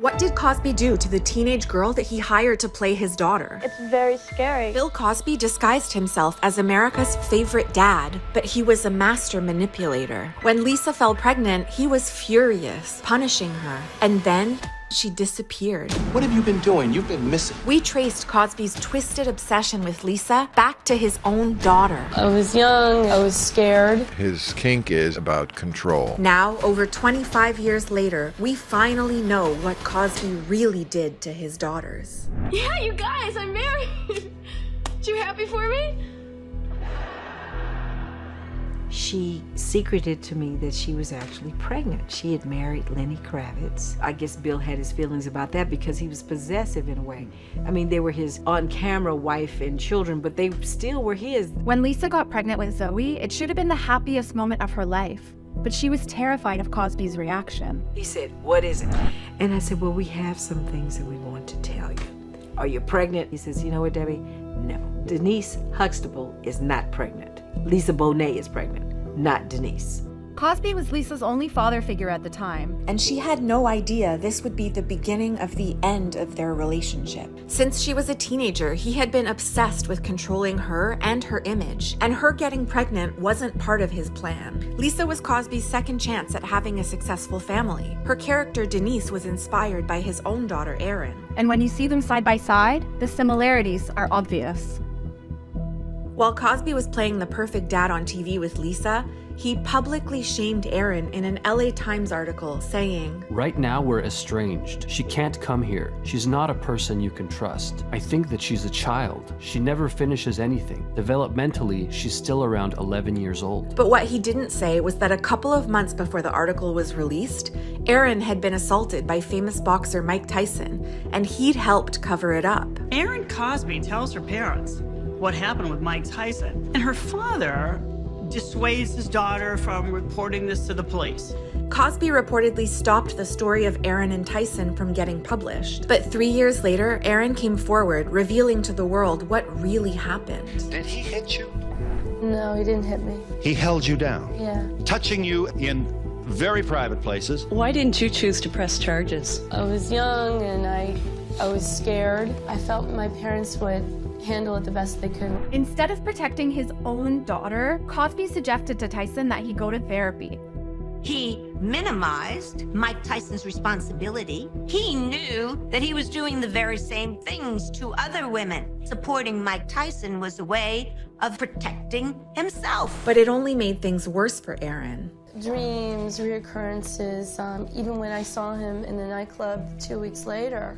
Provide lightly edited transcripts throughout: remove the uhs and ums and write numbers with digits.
What did Cosby do to the teenage girl that he hired to play his daughter? It's very scary. Bill Cosby disguised himself as America's favorite dad, but he was a master manipulator. When Lisa fell pregnant, he was furious, punishing her. And then she disappeared. What have you been doing? You've been missing. We traced Cosby's twisted obsession with Lisa back to his own daughter. I was young, I was scared. His kink is about control. Now, over 25 years later, we finally know what Cosby really did to his daughters. Yeah, you guys, I'm married. You happy for me? She secreted to me that she was actually pregnant. She had married Lenny Kravitz. I guess Bill had his feelings about that because he was possessive in a way. I mean, they were his on-camera wife and children, but they still were his. When Lisa got pregnant with Zoe, it should have been the happiest moment of her life. But she was terrified of Cosby's reaction. He said, "What is it?" And I said, "Well, we have some things that we want to tell you. Are you pregnant?" He says, "You know what, Debbie? No. Denise Huxtable is not pregnant. Lisa Bonet is pregnant, not Denise." Cosby was Lisa's only father figure at the time. And she had no idea this would be the beginning of the end of their relationship. Since she was a teenager, he had been obsessed with controlling her and her image, and her getting pregnant wasn't part of his plan. Lisa was Cosby's second chance at having a successful family. Her character Denise was inspired by his own daughter Erin. And when you see them side by side, the similarities are obvious. While Cosby was playing the perfect dad on TV with Lisa, he publicly shamed Erin in an LA Times article, saying, "Right now we're estranged. She can't come here. She's not a person you can trust. I think that she's a child. She never finishes anything. Developmentally, she's still around 11 years old." But what he didn't say was that a couple of months before the article was released, Erin had been assaulted by famous boxer Mike Tyson, and he'd helped cover it up. Erin Cosby tells her parents what happened with Mike Tyson, and her father dissuades his daughter from reporting this to the police. Cosby reportedly stopped the story of Erin and Tyson from getting published. But 3 years later, Erin came forward, revealing to the world what really happened. Did he hit you? No, he didn't hit me. He held you down, Yeah. touching you in very private places. Why didn't you choose to press charges? I was young and I was scared. I felt my parents would handle it the best they could. Instead of protecting his own daughter, Cosby suggested to Tyson that he go to therapy. He minimized Mike Tyson's responsibility. He knew that he was doing the very same things to other women. Supporting Mike Tyson was a way of protecting himself. But it only made things worse for Erin. Dreams, reoccurrences, even when I saw him in the nightclub 2 weeks later,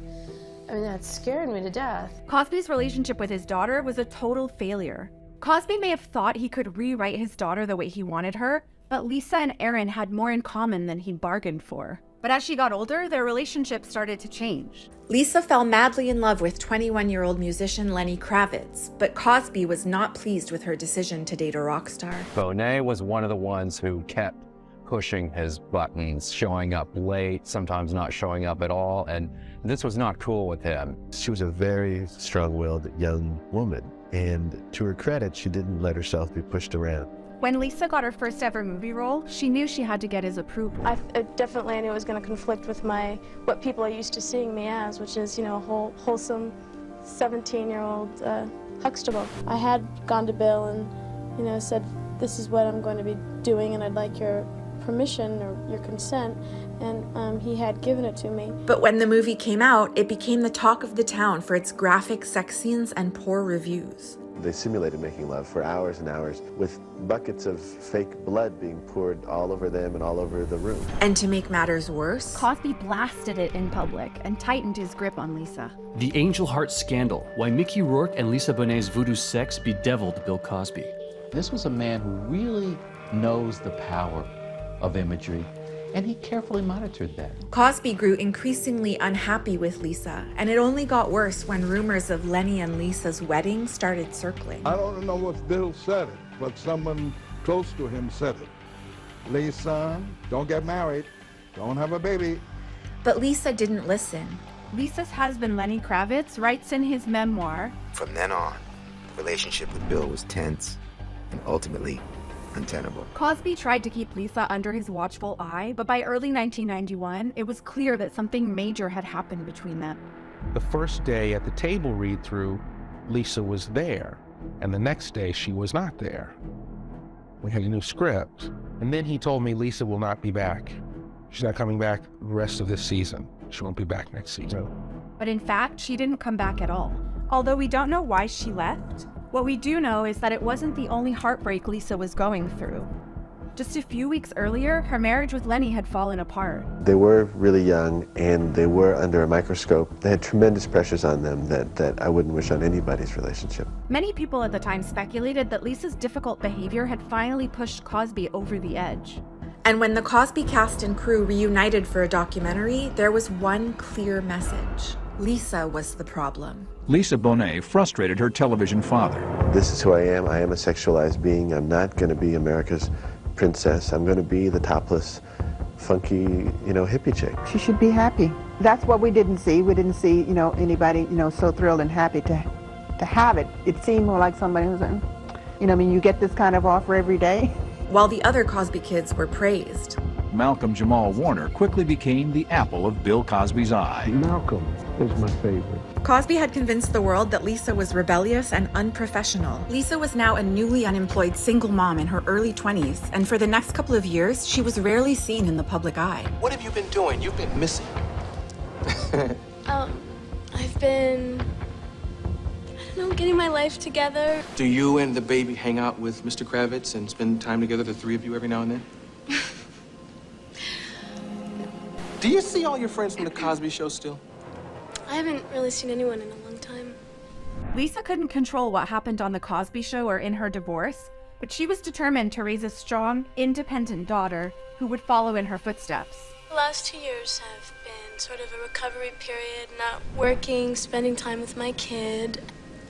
I mean, that scared me to death. Cosby's relationship with his daughter was a total failure. Cosby may have thought he could rewrite his daughter the way he wanted her, but Lisa and Erin had more in common than he bargained for. But as she got older, their relationship started to change. Lisa fell madly in love with 21-year-old musician Lenny Kravitz, but Cosby was not pleased with her decision to date a rock star. Bonet was one of the ones who kept pushing his buttons, showing up late, sometimes not showing up at all, and this was not cool with him. She was a very strong-willed young woman, and to her credit, she didn't let herself be pushed around. When Lisa got her first ever movie role, she knew she had to get his approval. I definitely knew it was going to conflict with what people are used to seeing me as, which is, a wholesome 17-year-old Huxtable. I had gone to Bill and, said, this is what I'm going to be doing, and I'd like your permission or your consent, and he had given it to me. But when the movie came out, it became the talk of the town for its graphic sex scenes and poor reviews. They simulated making love for hours and hours with buckets of fake blood being poured all over them and all over the room. And to make matters worse, Cosby blasted it in public and tightened his grip on Lisa. The Angel Heart Scandal: Why Mickey Rourke and Lisa Bonet's voodoo sex bedeviled Bill Cosby. This was a man who really knows the power of imagery, and he carefully monitored that. Cosby grew increasingly unhappy with Lisa, and it only got worse when rumors of Lenny and Lisa's wedding started circling. I don't know if Bill said it, but someone close to him said it. Lisa, don't get married, don't have a baby. But Lisa didn't listen. Lisa's husband, Lenny Kravitz, writes in his memoir, "From then on, the relationship with Bill was tense and ultimately untenable. Cosby tried to keep Lisa under his watchful eye, but by early 1991, it was clear that something major had happened between them. The first day at the table read-through, Lisa was there, and the next day she was not there. We had a new script, and then he told me Lisa will not be back. She's not coming back the rest of this season. She won't be back next season. But in fact, she didn't come back at all. Although we don't know why she left, what we do know is that it wasn't the only heartbreak Lisa was going through. Just a few weeks earlier, her marriage with Lenny had fallen apart. They were really young, and they were under a microscope. They had tremendous pressures on them that I wouldn't wish on anybody's relationship. Many people at the time speculated that Lisa's difficult behavior had finally pushed Cosby over the edge. And when the Cosby cast and crew reunited for a documentary, there was one clear message. Lisa was the problem. Lisa Bonet frustrated her television father. This is who I am. I am a sexualized being. I'm not going to be America's princess. I'm going to be the topless, funky, hippie chick. She should be happy. That's what we didn't see. We didn't see, anybody, so thrilled and happy to have it. It seemed more like somebody who's, you get this kind of offer every day. While the other Cosby kids were praised. Malcolm Jamal Warner quickly became the apple of Bill Cosby's eye. Malcolm is my favorite. Cosby had convinced the world that Lisa was rebellious and unprofessional. Lisa was now a newly unemployed single mom in her early 20s, and for the next couple of years, she was rarely seen in the public eye. What have you been doing? You've been missing. I've been, getting my life together. Do you and the baby hang out with Mr. Kravitz and spend time together, the three of you, every now and then? Do you see all your friends from the Cosby Show still? I haven't really seen anyone in a long time. Lisa couldn't control what happened on The Cosby Show or in her divorce, but she was determined to raise a strong, independent daughter who would follow in her footsteps. The last 2 years have been sort of a recovery period, not working, spending time with my kid.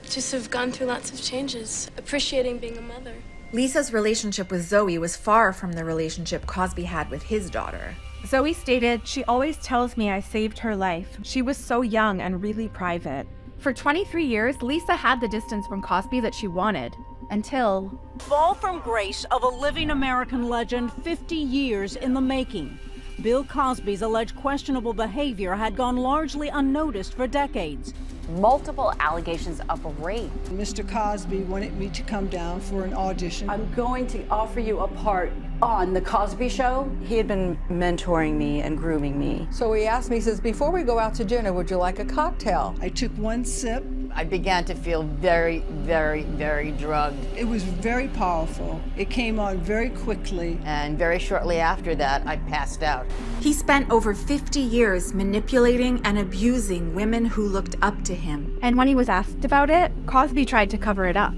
Just have gone through lots of changes, appreciating being a mother. Lisa's relationship with Zoe was far from the relationship Cosby had with his daughter. Zoe stated, "She always tells me I saved her life. She was so young and really private." For 23 years, Lisa had the distance from Cosby that she wanted, until... Fall from grace of a living American legend 50 years in the making. Bill Cosby's alleged questionable behavior had gone largely unnoticed for decades. Multiple allegations of rape. Mr. Cosby wanted me to come down for an audition. I'm going to offer you a part on The Cosby Show. He had been mentoring me and grooming me. So he asked me, he says, before we go out to dinner, would you like a cocktail? I took one sip. I began to feel very, very, very drugged. It was very powerful. It came on very quickly. And very shortly after that, I passed out. He spent over 50 years manipulating and abusing women who looked up to him. And when he was asked about it, Cosby tried to cover it up.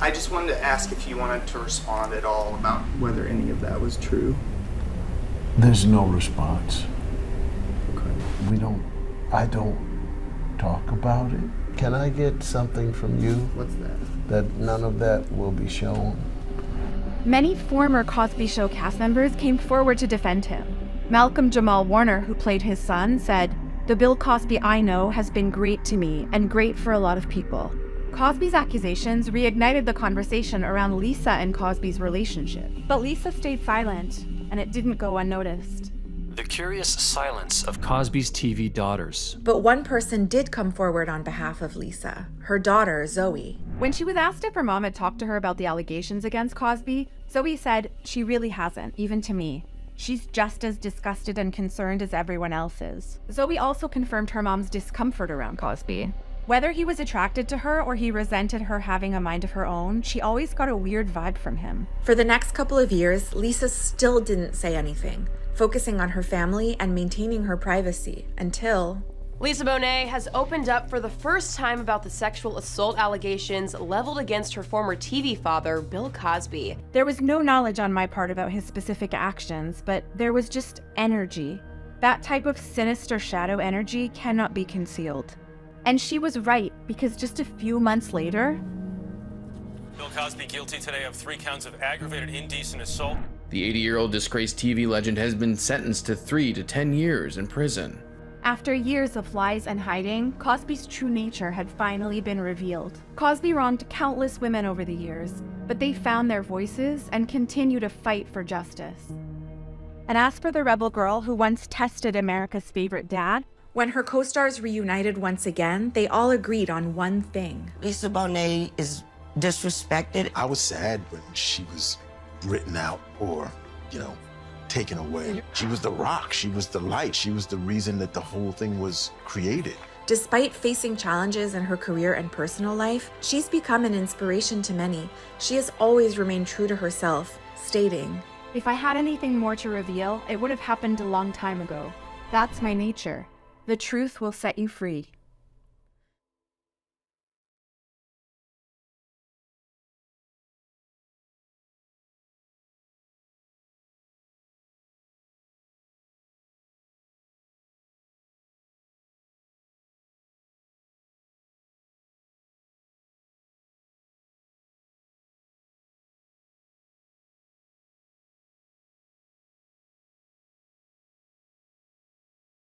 I just wanted to ask if you wanted to respond at all about whether any of that was true. There's no response. Okay. I don't talk about it. Can I get something from you? What's that? That none of that will be shown. Many former Cosby Show cast members came forward to defend him. Malcolm Jamal Warner, who played his son, said, "The Bill Cosby I know has been great to me and great for a lot of people." Cosby's accusations reignited the conversation around Lisa and Cosby's relationship. But Lisa stayed silent, and it didn't go unnoticed. The curious silence of Cosby's TV daughters. But one person did come forward on behalf of Lisa, her daughter, Zoe. When she was asked if her mom had talked to her about the allegations against Cosby, Zoe said, "She really hasn't, even to me. She's just as disgusted and concerned as everyone else is." Zoe also confirmed her mom's discomfort around Cosby. Whether he was attracted to her or he resented her having a mind of her own, she always got a weird vibe from him. For the next couple of years, Lisa still didn't say anything, focusing on her family and maintaining her privacy, until... Lisa Bonet has opened up for the first time about the sexual assault allegations leveled against her former TV father, Bill Cosby. There was no knowledge on my part about his specific actions, but there was just energy. That type of sinister shadow energy cannot be concealed. And she was right, because just a few months later... Bill Cosby guilty today of 3 counts of aggravated indecent assault. The 80-year-old disgraced TV legend has been sentenced to 3 to 10 years in prison. After years of lies and hiding, Cosby's true nature had finally been revealed. Cosby wronged countless women over the years, but they found their voices and continue to fight for justice. And as for the rebel girl who once tested America's favorite dad, when her co-stars reunited once again, they all agreed on one thing. Lisa Bonet is disrespected. I was sad when she was written out or, taken away. She was the rock, she was the light, she was the reason that the whole thing was created. Despite facing challenges in her career and personal life, she's become an inspiration to many. She has always remained true to herself, stating, "If I had anything more to reveal, it would have happened a long time ago. That's my nature. The truth will set you free."